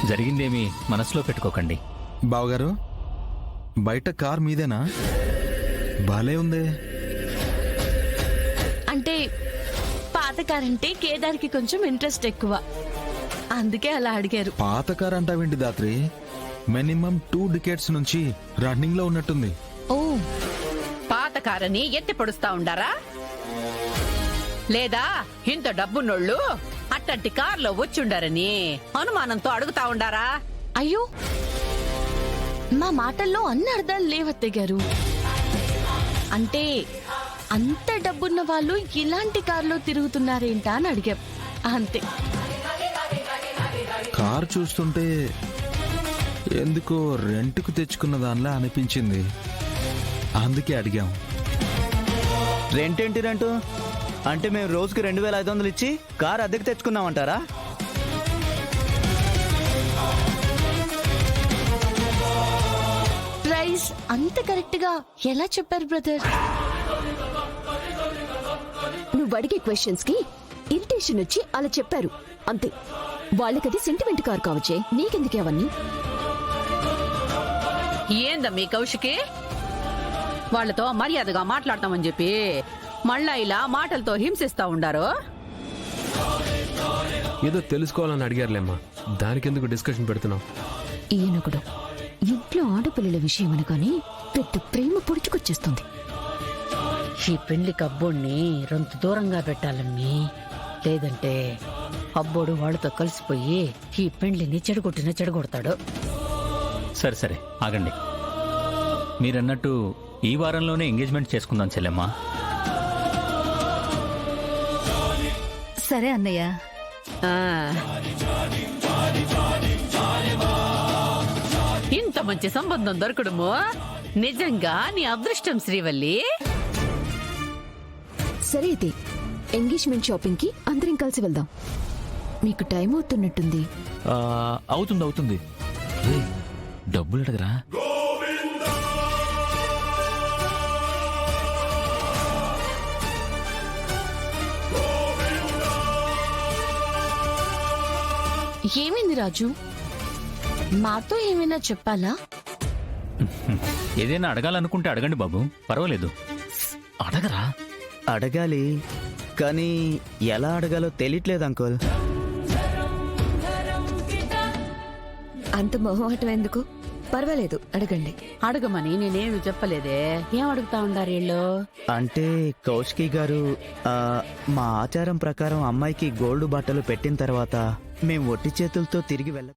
జరిగిందేమీ మనసులో పెట్టుకోకండి. బావగారు, బయట కార్ మీదేనా? బాలే ఉందే. అంటే పాత కార్ అంటే కేదార్కి కొంచెం ఇంట్రెస్ట్ ఎక్కువ, అందుకే అలా అడిగారు. పాత కార్ అంటావేంటి దాత్రి? మినిమం 2 decades నుంచి రన్నింగ్ లో ఉన్నట్టుంది. ఓ, పాత కారని ఎత్తి పొడుస్తా ఉండారా? లేదా ఇంత డబ్బున్నోళ్ళు అట్టంటి కార్లో వచ్చుండారని అనుమానంతో అడుగుతా ఉండారా? అయ్యో, మా మాటల్లో అన్న అర్థాలు లేవత్తయ్య గారు. అంటే అంత డబ్బున్న వాళ్ళు ఇలాంటి కార్లో తిరుగుతున్నారేంటా అని అడిగాం, అంతే. కార్ చూస్తుంటే ఎందుకో రెంట్కు తెచ్చుకున్న దానిలా అనిపించింది, అందుకే అడిగాం. రెంట్ ఏంటి రెంటు? అంటే మేము రోజుకి 2500 ఇచ్చి కార్ అద్దెకు తెచ్చుకున్నామంటారా? ప్రైస్ అంత కరెక్ట్ గా ఎలా చెప్పారు బ్రదర్? నువ్వు అడిగే క్వశ్చన్స్ కి ఇరిటేషన్ వచ్చి అలా చెప్పారు అంతే. వాళ్ళకది సెంటిమెంట్ కారు కావచ్చే, నీకెందుకే అవన్నీ? ఏందమ్మీ కౌశికి, వాళ్లతో మర్యాదగా మాట్లాడతామని చెప్పి మళ్ళా ఇలా మాటలతో హింసిస్తా ఉండారు. ఏదో తెలుసుకోవాలని అడిగారులేమ్మా, దానికెందుకు డిస్కషన్ పెడుతున్నావు? ఈయనొకడు ఇంట్లో ఆడపిల్లల విషయం అనగానే పెద్ద ప్రేమ పొడుచుకొచ్చేస్తుంది. ఈ పెళ్లికి అబ్బోడిని రొంత దూరంగా పెట్టాలమ్మీ, లేదంటే అబ్బోడు వాళ్ళతో కలిసిపోయి ఈ పెళ్లిని చెడగొడతాడు. సరే సరే ఆగండి. మీరన్నట్టు ఈ వారంలోనే ఎంగేజ్మెంట్ చేసుకుందాం చెల్లెమ్మా. సరే అన్నయ్య. ఆ. ఇంత మంచి సంబంధం దొరకడము నిజంగా నీ అదృష్టం శ్రీవల్లి. సరే అయితే ఎంగేజ్మెంట్ షాపింగ్ కి అందరం కలిసి వెళ్దాం. మీకు టైం అవుతున్నట్టుంది. అవుతుంది. డబ్బులు అడగరా? ఏమైంది రాజు? మాతో ఏమైనా చెప్పాలా? ఏదైనా అడగాలనుకుంటే అడగండి బాబు, పర్వాలేదు. అడగరా? అడగాలి, కానీ ఎలా అడగాలో తెలియట్లేదు అంకుల్. అంత మొహమాటం ఎందుకు? పర్వాలేదు, అడగండి. అడగమని నేనేమి చెప్పలేదే. ఏం అడుగుతా ఉండారు వీళ్ళు? అంటే కౌశికి గారు, మా ఆచారం ప్రకారం అమ్మాయికి గోల్డ్ బట్టలు పెట్టిన తర్వాత మేము ఒట్టి చేతులతో తిరిగి వెళ్ళ